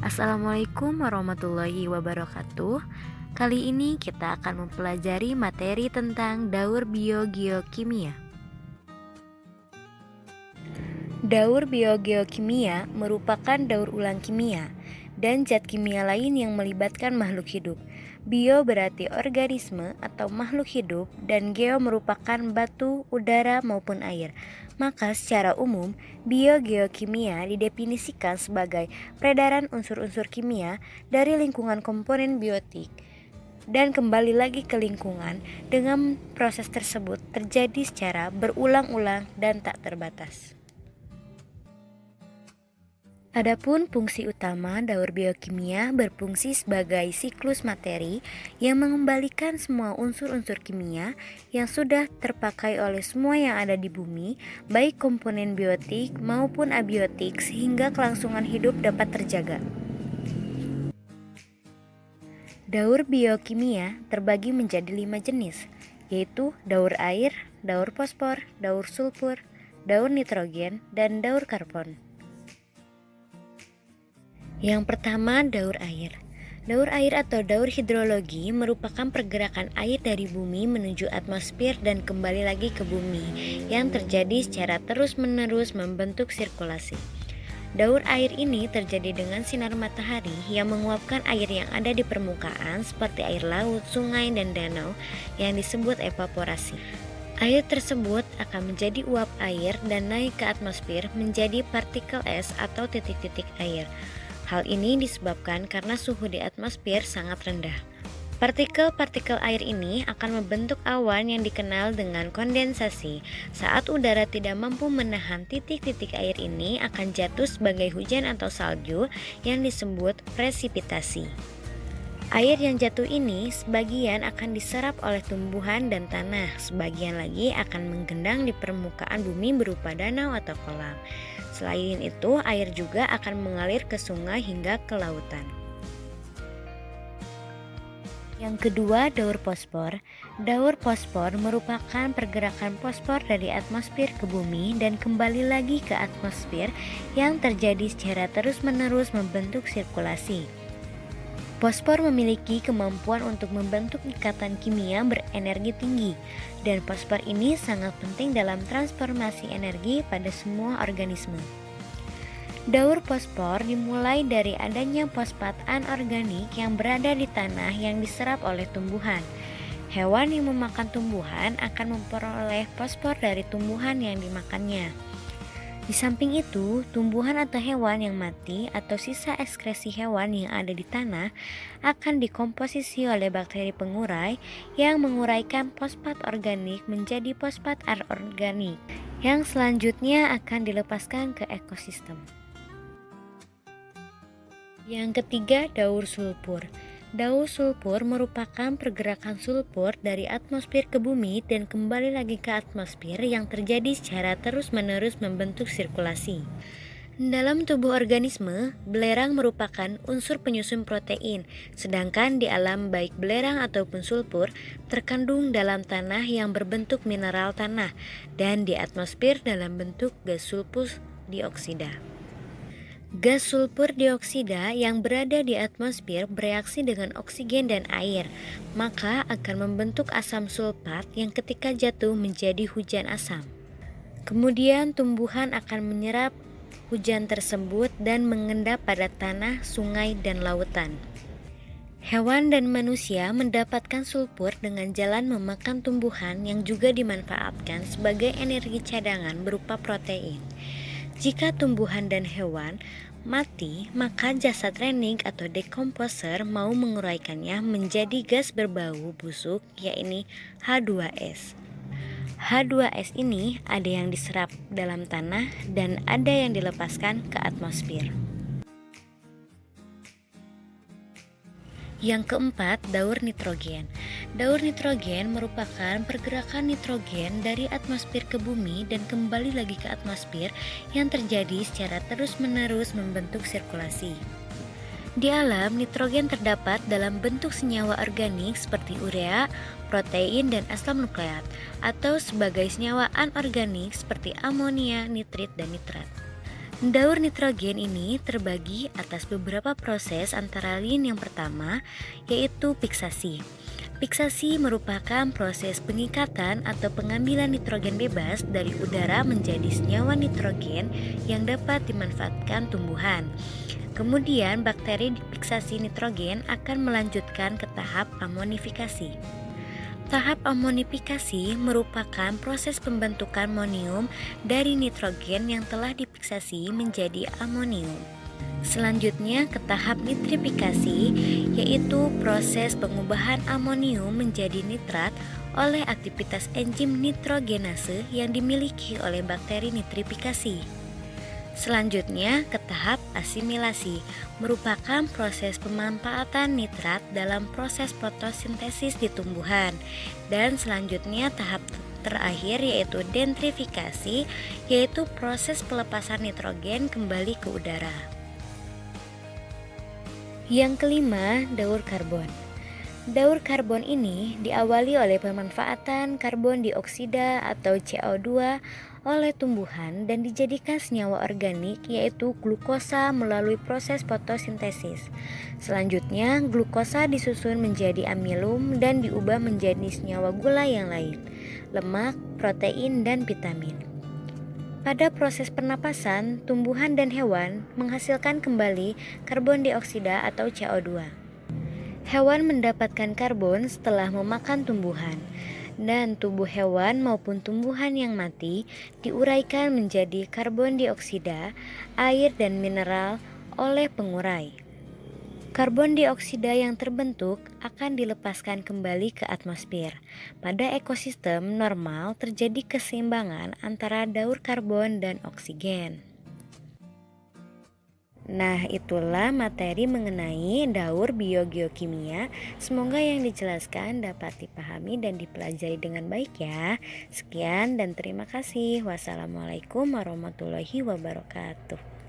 Assalamualaikum warahmatullahi wabarakatuh. Kali ini kita akan mempelajari materi tentang daur biogeokimia. Daur biogeokimia merupakan daur ulang kimia dan zat kimia lain yang melibatkan makhluk hidup. Bio berarti organisme atau makhluk hidup dan geo merupakan batu, udara maupun air. Maka secara umum, biogeokimia didefinisikan sebagai peredaran unsur-unsur kimia dari lingkungan komponen biotik dan kembali lagi ke lingkungan dengan proses tersebut terjadi secara berulang-ulang dan tak terbatas. Adapun fungsi utama daur biokimia berfungsi sebagai siklus materi yang mengembalikan semua unsur-unsur kimia yang sudah terpakai oleh semua yang ada di bumi, baik komponen biotik maupun abiotik, sehingga kelangsungan hidup dapat terjaga. Daur biokimia terbagi menjadi 5 jenis, yaitu daur air, daur fosfor, daur sulfur, daur nitrogen, dan daur karbon. Yang pertama, daur air. Daur air atau daur hidrologi merupakan pergerakan air dari bumi menuju atmosfer dan kembali lagi ke bumi yang terjadi secara terus-menerus membentuk sirkulasi. Daur air ini terjadi dengan sinar matahari yang menguapkan air yang ada di permukaan seperti air laut, sungai, dan danau yang disebut evaporasi. Air tersebut akan menjadi uap air dan naik ke atmosfer menjadi partikel es atau titik-titik air. Hal ini disebabkan karena suhu di atmosfer sangat rendah. Partikel-partikel air ini akan membentuk awan yang dikenal dengan kondensasi. Saat udara tidak mampu menahan titik-titik air ini akan jatuh sebagai hujan atau salju yang disebut presipitasi. Air yang jatuh ini sebagian akan diserap oleh tumbuhan dan tanah, sebagian lagi akan menggendang di permukaan bumi berupa danau atau kolam. Selain itu, air juga akan mengalir ke sungai hingga ke lautan. Yang kedua, daur fosfor. Daur fosfor merupakan pergerakan fosfor dari atmosfer ke bumi dan kembali lagi ke atmosfer yang terjadi secara terus-menerus membentuk sirkulasi. Fosfor memiliki kemampuan untuk membentuk ikatan kimia berenergi tinggi, dan fosfor ini sangat penting dalam transformasi energi pada semua organisme. Daur fosfor dimulai dari adanya fosfat anorganik yang berada di tanah yang diserap oleh tumbuhan. Hewan yang memakan tumbuhan akan memperoleh fosfor dari tumbuhan yang dimakannya. Di samping itu, tumbuhan atau hewan yang mati atau sisa ekskresi hewan yang ada di tanah akan dikomposisi oleh bakteri pengurai yang menguraikan fosfat organik menjadi fosfat anorganik yang selanjutnya akan dilepaskan ke ekosistem. Yang ketiga, daur sulfur. Daur sulfur merupakan pergerakan sulfur dari atmosfer ke bumi dan kembali lagi ke atmosfer yang terjadi secara terus-menerus membentuk sirkulasi. Dalam tubuh organisme, belerang merupakan unsur penyusun protein, sedangkan di alam baik belerang ataupun sulfur terkandung dalam tanah yang berbentuk mineral tanah dan di atmosfer dalam bentuk gas sulfur dioksida. Gas sulfur dioksida yang berada di atmosfer bereaksi dengan oksigen dan air, maka akan membentuk asam sulfat yang ketika jatuh menjadi hujan asam. Kemudian tumbuhan akan menyerap hujan tersebut dan mengendap pada tanah, sungai, dan lautan. Hewan dan manusia mendapatkan sulfur dengan jalan memakan tumbuhan yang juga dimanfaatkan sebagai energi cadangan berupa protein. Jika tumbuhan dan hewan mati, maka jasad rening atau decomposer mau menguraikannya menjadi gas berbau busuk, yaitu H2S. H2S ini ada yang diserap dalam tanah dan ada yang dilepaskan ke atmosfer. Yang keempat, daur nitrogen. Daur nitrogen merupakan pergerakan nitrogen dari atmosfer ke bumi dan kembali lagi ke atmosfer yang terjadi secara terus-menerus membentuk sirkulasi. Di alam, nitrogen terdapat dalam bentuk senyawa organik seperti urea, protein, dan asam nukleat, atau sebagai senyawa anorganik seperti amonia, nitrit, dan nitrat. Daur nitrogen ini terbagi atas beberapa proses antara lain yang pertama yaitu piksasi. Piksasi merupakan proses pengikatan atau pengambilan nitrogen bebas dari udara menjadi senyawa nitrogen yang dapat dimanfaatkan tumbuhan. Kemudian bakteri di piksasi nitrogen akan melanjutkan ke tahap amonifikasi. Tahap amonifikasi merupakan proses pembentukan amonium dari nitrogen yang telah dipiksasi menjadi amonium. Selanjutnya ke tahap nitrifikasi, yaitu proses pengubahan amonium menjadi nitrat oleh aktivitas enzim nitrogenase yang dimiliki oleh bakteri nitrifikasi. Selanjutnya ke tahap asimilasi, merupakan proses pemanfaatan nitrat dalam proses fotosintesis di tumbuhan. Dan selanjutnya tahap terakhir yaitu denitrifikasi, yaitu proses pelepasan nitrogen kembali ke udara. Yang kelima, daur karbon. Daur karbon ini diawali oleh pemanfaatan karbon dioksida atau CO2 oleh tumbuhan dan dijadikan senyawa organik yaitu glukosa melalui proses fotosintesis. Selanjutnya, glukosa disusun menjadi amilum dan diubah menjadi senyawa gula yang lain, lemak, protein, dan vitamin. Pada proses pernapasan, tumbuhan dan hewan menghasilkan kembali karbon dioksida atau CO2. Hewan mendapatkan karbon setelah memakan tumbuhan, dan tubuh hewan maupun tumbuhan yang mati diuraikan menjadi karbon dioksida, air, dan mineral oleh pengurai. Karbon dioksida yang terbentuk akan dilepaskan kembali ke atmosfer. Pada ekosistem normal terjadi keseimbangan antara daur karbon dan oksigen. Nah, itulah materi mengenai daur biogeokimia. Semoga yang dijelaskan dapat dipahami dan dipelajari dengan baik ya. Sekian dan terima kasih. Wassalamualaikum warahmatullahi wabarakatuh.